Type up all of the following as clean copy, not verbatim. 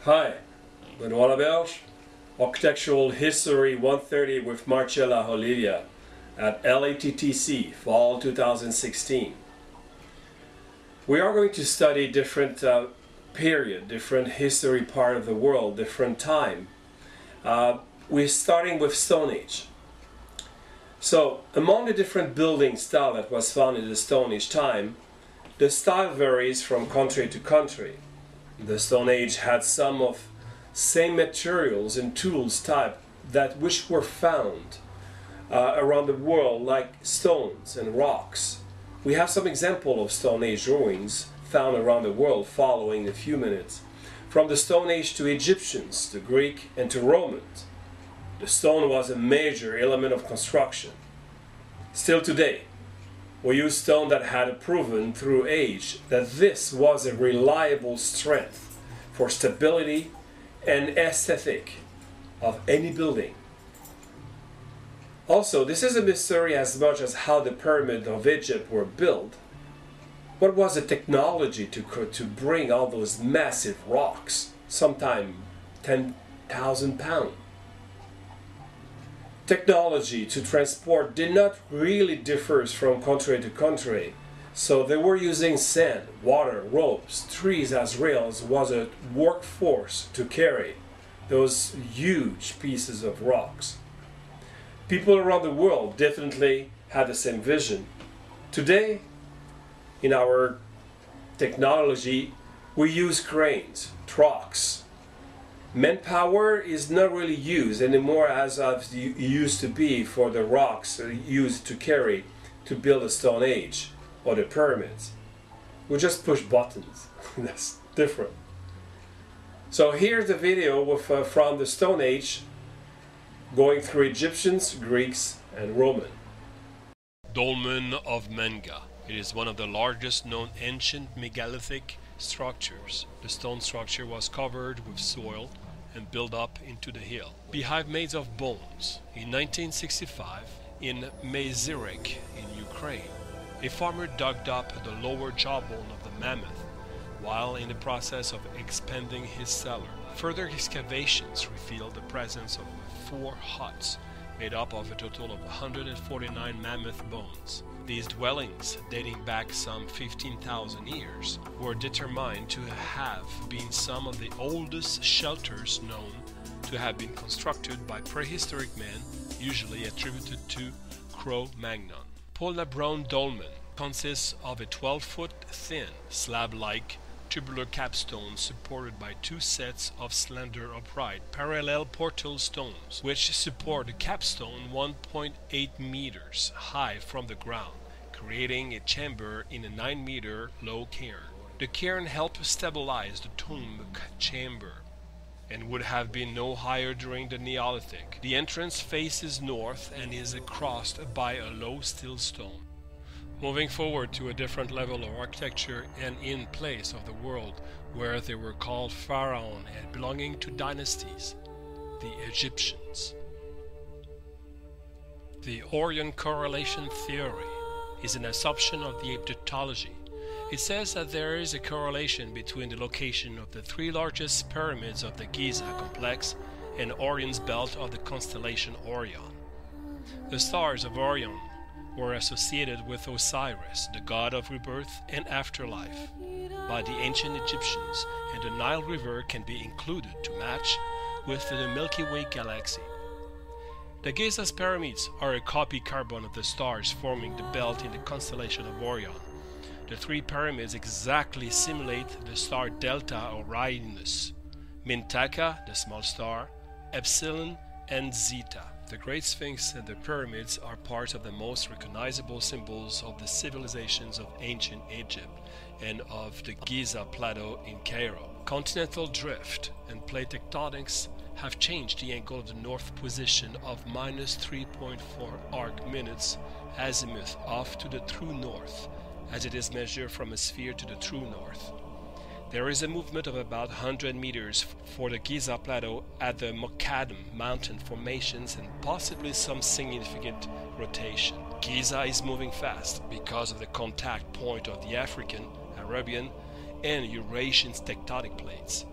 Hi, Benoit Laberge, Architectural History 130 with Marcella Olivia at LATTC, Fall 2016. We are going to study different period, different history part of the world, different time. We're starting with Stone Age. So, among the different building style that was found in the Stone Age time, the style varies from country to country. The Stone Age had some of same materials and tools type that which were found around the world, like stones and rocks. We have some example of Stone Age ruins found around the world following a few minutes. From the Stone Age to Egyptians, to Greek and to Romans, the stone was a major element of construction. Still today, we use stone that had proven through age that this was a reliable strength for stability and aesthetic of any building. Also, this is a mystery as much as how the pyramids of Egypt were built. What was the technology to bring all those massive rocks, sometimes 10,000 pounds? Technology to transport did not really differ from country to country, so they were using sand, water, ropes, trees as rails was a workforce to carry those huge pieces of rocks. People around the world definitely had the same vision. Today, in our technology, we use cranes, trucks. Manpower is not really used anymore as it used to be for the rocks used to carry to build a Stone Age or the pyramids. We just push buttons. That's different. So here's the video with, from the Stone Age going through Egyptians, Greeks and Romans. Dolmen of Menga. It is one of the largest known ancient megalithic structures. The stone structure was covered with soil and built up into the hill. Beehive made of bones. In 1965, in Mezirek in Ukraine, a farmer dug up the lower jawbone of the mammoth while in the process of expanding his cellar. Further excavations revealed the presence of 4 huts made up of a total of 149 mammoth bones. These dwellings, dating back some 15,000 years, were determined to have been some of the oldest shelters known to have been constructed by prehistoric men, usually attributed to Cro-Magnon. Polnabron Dolmen consists of a 12-foot thin, slab-like tubular capstone supported by 2 sets of slender upright parallel portal stones, which support the capstone 1.8 meters high from the ground, creating a chamber in a 9-meter low cairn. The cairn helped stabilize the tomb chamber and would have been no higher during the Neolithic. The entrance faces north and is crossed by a low steel stone. Moving forward to a different level of architecture and in place of the world where they were called pharaoh and belonging to dynasties, the Egyptians. The Orion correlation theory is an assumption of the Egyptology. It says that there is a correlation between the location of the 3 largest pyramids of the Giza complex and Orion's belt of the constellation Orion. The stars of Orion were associated with Osiris, the god of rebirth and afterlife, by the ancient Egyptians, and the Nile River can be included to match with the Milky Way galaxy. The Giza's pyramids are a copy carbon of the stars forming the belt in the constellation of Orion. The 3 pyramids exactly simulate the star Delta Orionis, Mintaka, the small star, Epsilon, and Zeta. The Great Sphinx and the pyramids are part of the most recognizable symbols of the civilizations of ancient Egypt and of the Giza Plateau in Cairo. Continental drift and plate tectonics have changed the angle of the north position of -3.4 arc minutes azimuth off to the true north, as it is measured from a sphere to the true north. There is a movement of about 100 meters for the Giza Plateau at the Mokadam mountain formations and possibly some significant rotation. Giza is moving fast because of the contact point of the African, Arabian, and Eurasian tectonic plates,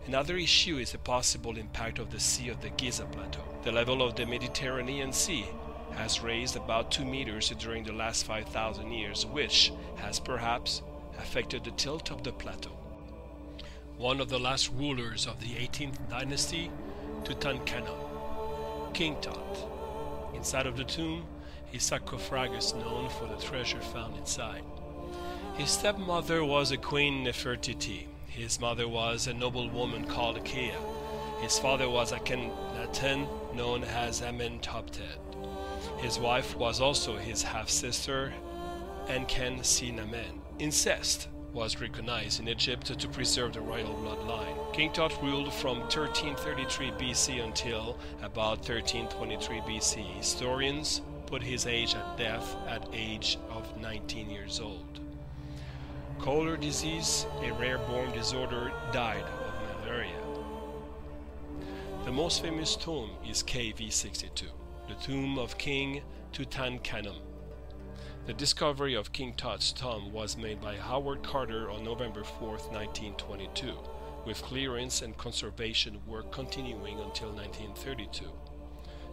Another issue is the possible impact of the sea of the Giza Plateau. The level of the Mediterranean Sea has raised about 2 meters during the last 5,000 years, which has perhaps affected the tilt of the plateau. One of the last rulers of the 18th dynasty, Tutankhamun, King Tut. Inside of the tomb, a sarcophagus known for the treasure found inside. His stepmother was a Queen Nefertiti. His mother was a noblewoman called Achaia. His father was Akhenaten, known as Amenhotep. His wife was also his half-sister, Enkhene-Senamen. Incest was recognized in Egypt to preserve the royal bloodline. King Tut ruled from 1333 BC until about 1323 BC. Historians put his age at death at age of 19 years old. Choler disease, a rare born disorder, died of malaria. The most famous tomb is KV62, the tomb of King Tutankhamun. The discovery of King Tut's tomb was made by Howard Carter on November 4, 1922, with clearance and conservation work continuing until 1932.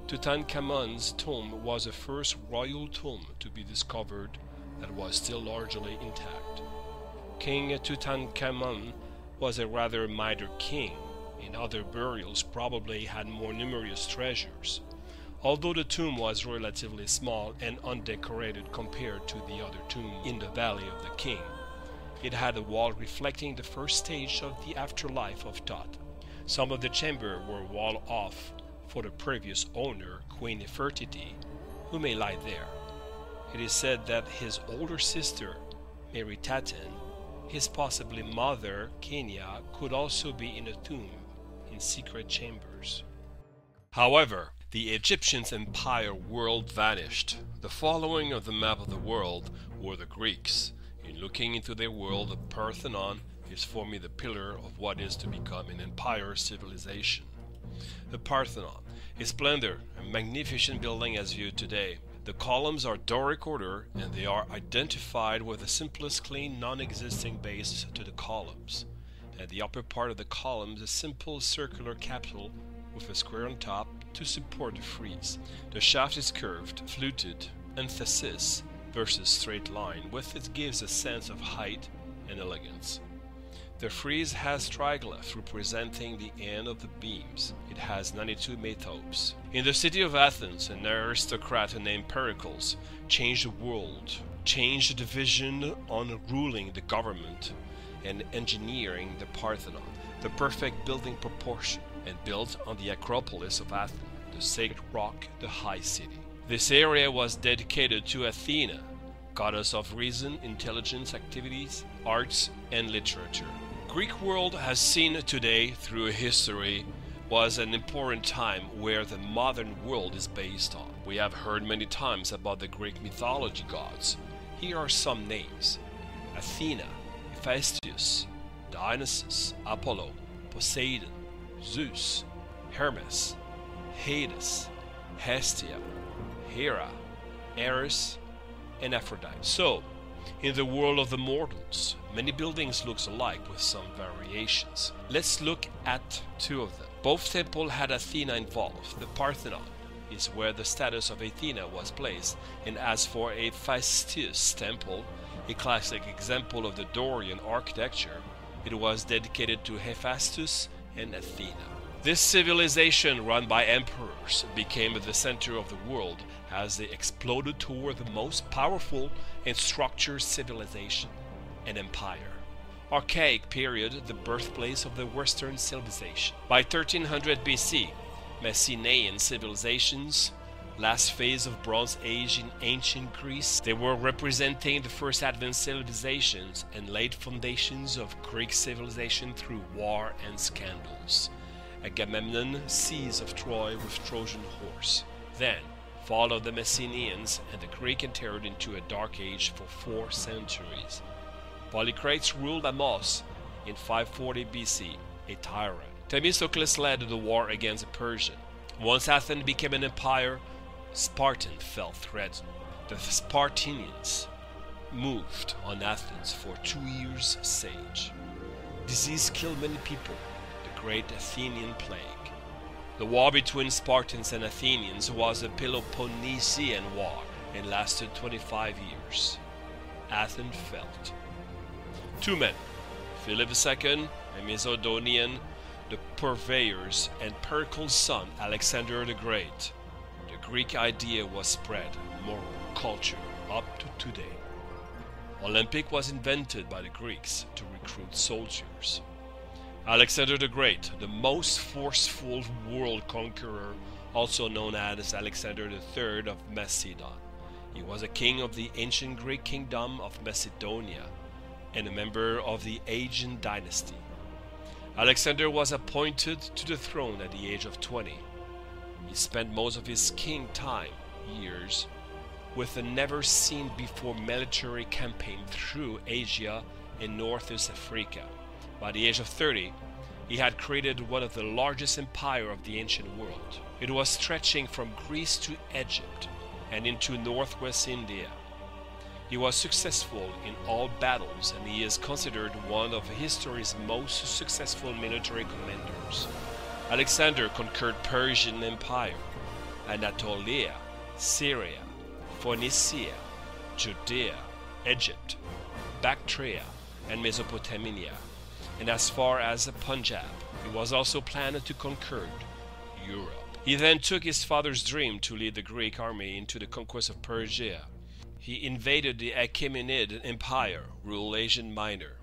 Tutankhamun's tomb was the first royal tomb to be discovered that was still largely intact. King Tutankhamun was a rather minor king, and other burials probably had more numerous treasures. Although the tomb was relatively small and undecorated compared to the other tomb in the Valley of the King, it had a wall reflecting the first stage of the afterlife of Tut. Some of the chambers were walled off for the previous owner, Queen Nefertiti, who may lie there. It is said that his older sister, Mary Taten, his possibly mother, Kenya, could also be in a tomb in secret chambers. However, the Egyptians' empire world vanished. The following of the map of the world were the Greeks. In looking into their world, the Parthenon is for me the pillar of what is to become an empire civilization. The Parthenon, a splendor, a magnificent building as viewed today. The columns are Doric order, and they are identified with the simplest clean non-existing base to the columns. At the upper part of the columns, a simple circular capsule with a square on top to support the frieze. The shaft is curved, fluted, emphasis versus straight line, with it gives a sense of height and elegance. The frieze has triglyphs representing the end of the beams. It has 92 metopes. In the city of Athens, an aristocrat named Pericles changed the world, changed the vision on ruling the government and engineering the Parthenon, the perfect building proportion, and built on the Acropolis of Athens, the sacred rock, the high city. This area was dedicated to Athena, goddess of reason, intelligence, activities, arts, and literature. Greek world has seen today through history was an important time where the modern world is based on. We have heard many times about the Greek mythology gods. Here are some names: Athena, Hephaestus, Dionysus, Apollo, Poseidon, Zeus, Hermes, Hades, Hestia, Hera, Eris, and Aphrodite. So, in the world of the mortals, many buildings look alike with some variations. Let's look at two of them. Both temples had Athena involved. The Parthenon is where the status of Athena was placed, and as for a Hephaestus temple, a classic example of the Dorian architecture, it was dedicated to Hephaestus and Athena. This civilization run by emperors became the center of the world as they exploded toward the most powerful and structured civilization, an empire. Archaic period, the birthplace of the Western civilization. By 1300 BC, Mycenaean civilizations, last phase of Bronze Age in ancient Greece, they were representing the first advanced civilizations and laid foundations of Greek civilization through war and scandals. Agamemnon seized of Troy with Trojan horse. Then, fall of the Mycenaeans, and the Greek entered into a dark age for 4 centuries. Polycrates ruled Amos in 540 BC, a tyrant. Themistocles led the war against the Persians. Once Athens became an empire, Spartan felt threatened. The Spartanians moved on Athens for 2 years siege. Disease killed many people. The Great Athenian Plague. The war between Spartans and Athenians was a Peloponnesian War and lasted 25 years. Athens fell. Two men, Philip II, a Macedonian, the purveyors, and Pericles' son, Alexander the Great. The Greek idea was spread, moral culture, up to today. Olympic was invented by the Greeks to recruit soldiers. Alexander the Great, the most forceful world conqueror, also known as Alexander III of Macedon. He was a king of the ancient Greek kingdom of Macedonia and a member of the Aegean dynasty. Alexander was appointed to the throne at the age of 20. He spent most of his king time, years, with a never-seen-before military campaign through Asia and Northeast Africa. By the age of 30, he had created one of the largest empires of the ancient world. It was stretching from Greece to Egypt and into northwest India. He was successful in all battles, and he is considered one of history's most successful military commanders. Alexander conquered Persian Empire, Anatolia, Syria, Phoenicia, Judea, Egypt, Bactria, and Mesopotamia, and as far as Punjab. He was also planned to conquer Europe. He then took his father's dream to lead the Greek army into the conquest of Persia. He invaded the Achaemenid Empire, ruled Asia Minor.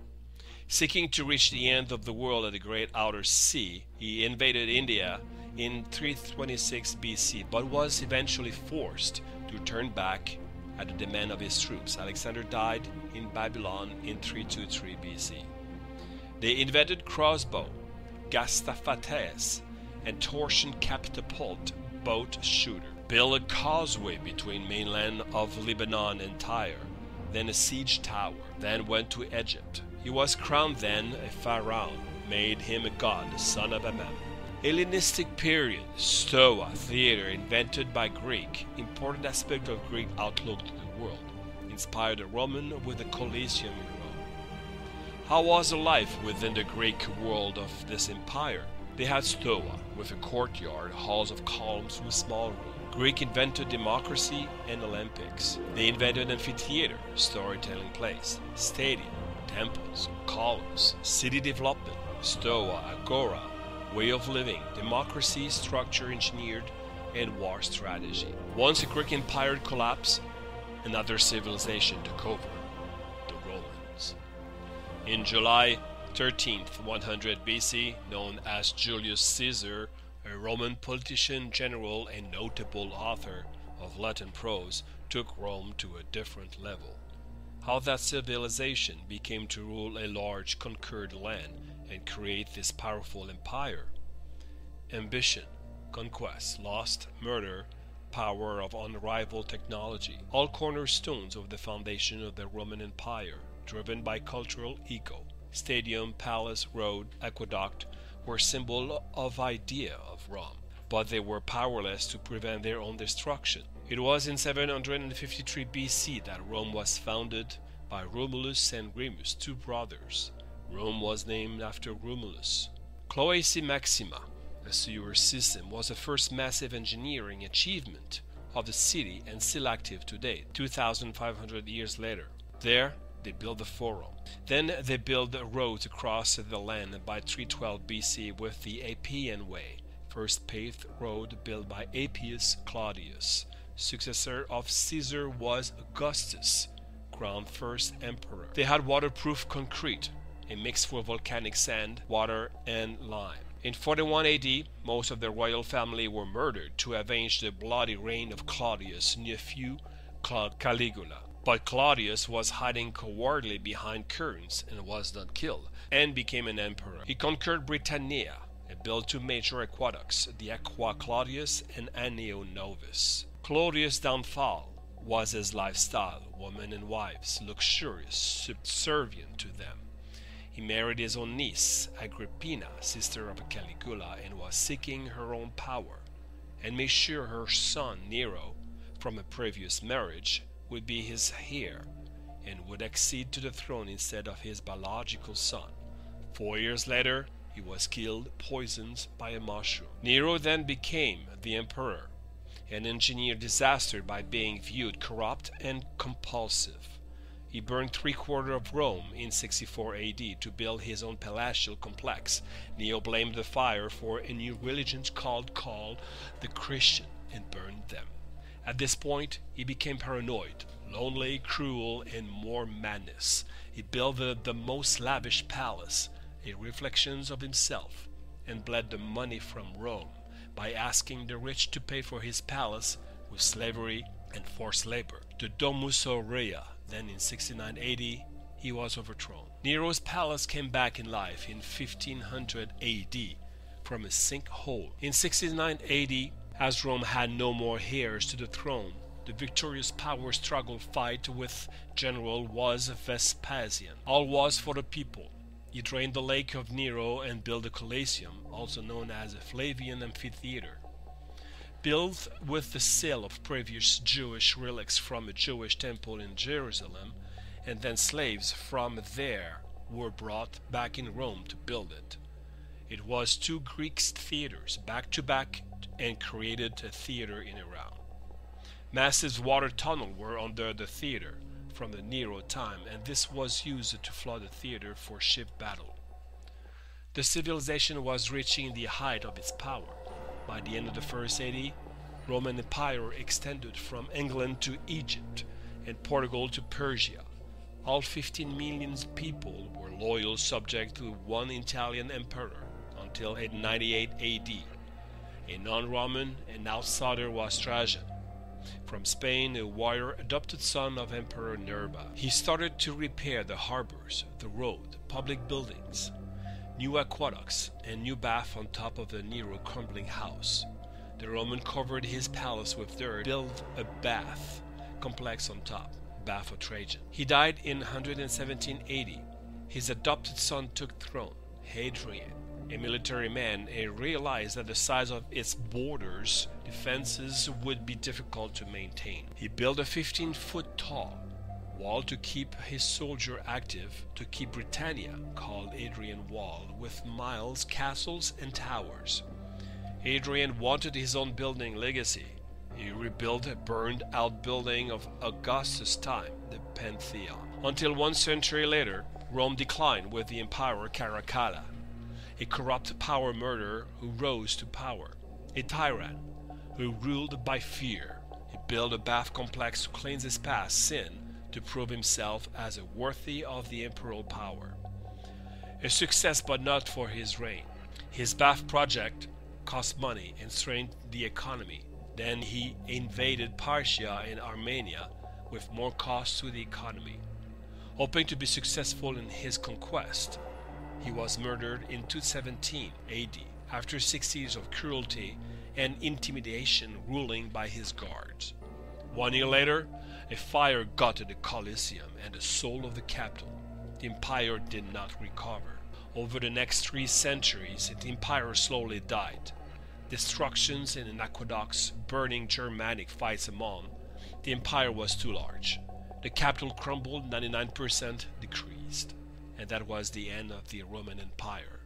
Seeking to reach the end of the world at the Great Outer Sea, he invaded India in 326 BC, but was eventually forced to turn back at the demand of his troops. Alexander died in Babylon in 323 BC. They invented crossbow, gastaphates, and torsion catapult boat shooter. Built a causeway between mainland of Lebanon and Tyre, then a siege tower, then went to Egypt. He was crowned then a pharaoh, made him a god, son of Ammon. Hellenistic period, Stoa, theater invented by Greek, important aspect of Greek outlook to the world, inspired the Roman with the Colosseum in Rome. How was the life within the Greek world of this empire? They had Stoa, with a courtyard, halls of columns with small rooms. Greek invented democracy and Olympics. They invented amphitheater, storytelling place, stadium, temples, columns, city development, Stoa, agora, way of living, democracy, structure engineered, and war strategy. Once the Greek empire collapsed, another civilization took over, the Romans. In July 13th, 100 BC, known as Julius Caesar, a Roman politician, general, and notable author of Latin prose, took Rome to a different level. How that civilization became to rule a large conquered land and create this powerful empire. Ambition, conquest, lust, murder, power of unrivaled technology, all cornerstones of the foundation of the Roman Empire, driven by cultural ego. Stadium, palace, road, aqueduct were symbol of idea of Rome, but they were powerless to prevent their own destruction. It was in 753 BC that Rome was founded by Romulus and Remus, two brothers. Rome was named after Romulus. Cloaci Maxima, a sewer system, was the first massive engineering achievement of the city and still active today, 2,500 years later. There, they built the Forum. Then they built roads across the land by 312 BC with the Appian Way, first paved road built by Appius Claudius. Successor of Caesar was Augustus, crowned first emperor. They had waterproof concrete, a mix with volcanic sand, water, and lime. In 41 AD, most of the royal family were murdered to avenge the bloody reign of Claudius' nephew, Caligula. But Claudius was hiding cowardly behind curtains and was not killed, and became an emperor. He conquered Britannia and built two major aqueducts, the Aqua Claudius and Annio Novus. Claudius' downfall was his lifestyle, women and wives, luxurious, subservient to them. He married his own niece, Agrippina, sister of Caligula, and was seeking her own power, and made sure her son Nero, from a previous marriage, would be his heir, and would accede to the throne instead of his biological son. 4 years later, He was killed, poisoned by a mushroom. Nero then became the emperor, and engineered disaster by being viewed corrupt and compulsive. He burned 3/4 of Rome in 64 AD to build his own palatial complex. Nero blamed the fire for a new religion called the Christian and burned them. At this point, he became paranoid, lonely, cruel, and more madness. He built the most lavish palace, a reflection of himself, and bled the money from Rome by asking the rich to pay for his palace with slavery and forced labor. The Domus Aurea. Then in 69 AD, he was overthrown. Nero's palace came back in life in 1500 AD from a sinkhole. In 69 AD, as Rome had no more heirs to the throne, the victorious power struggle fight with general was Vespasian. All was for the people. He drained the lake of Nero and built the Colosseum, also known as a Flavian amphitheater. Built with the seal of previous Jewish relics from a Jewish temple in Jerusalem, and then slaves from there were brought back in Rome to build it. It was 2 Greek theaters back to back and created a theater in Iran. Massive water tunnels were under the theater from the Nero time, and this was used to flood the theater for ship battle. The civilization was reaching the height of its power. By the end of the 1st AD, Roman Empire extended from England to Egypt and Portugal to Persia. All 15 million people were loyal subjects to one Italian emperor until 98 AD. A non-Roman and outsider was Trajan. From Spain, a warrior adopted son of Emperor Nerva. He started to repair the harbors, the road, public buildings, new aqueducts, and new bath on top of the Nero crumbling house. The Roman covered his palace with dirt, built a bath complex on top, Bath of Trajan. He died in 117 AD. His adopted son took throne, Hadrian, a military man, and realized that the size of its borders defenses would be difficult to maintain. He built a 15-foot tall wall to keep his soldier active, to keep Britannia, called Hadrian Wall, with miles, castles, and towers. Hadrian wanted his own building legacy. He rebuilt a burned-out building of Augustus' time, the Pantheon. Until 1 century later, Rome declined with the Emperor Caracalla, a corrupt power murderer who rose to power, a tyrant who ruled by fear. He built a bath complex to cleanse his past sin, to prove himself as worthy of the imperial power. A success, but not for his reign. His bath project cost money and strained the economy. Then he invaded Persia and Armenia with more costs to the economy. Hoping to be successful in his conquest, he was murdered in 217 AD after 6 years of cruelty and intimidation ruling by his guards. 1 year later, a fire gutted the Colosseum and the soul of the capital. The empire did not recover. Over the next 3 centuries, the empire slowly died. Destructions in aqueducts, burning Germanic fights among, the empire was too large. The capital crumbled, 99% decreased. And that was the end of the Roman Empire.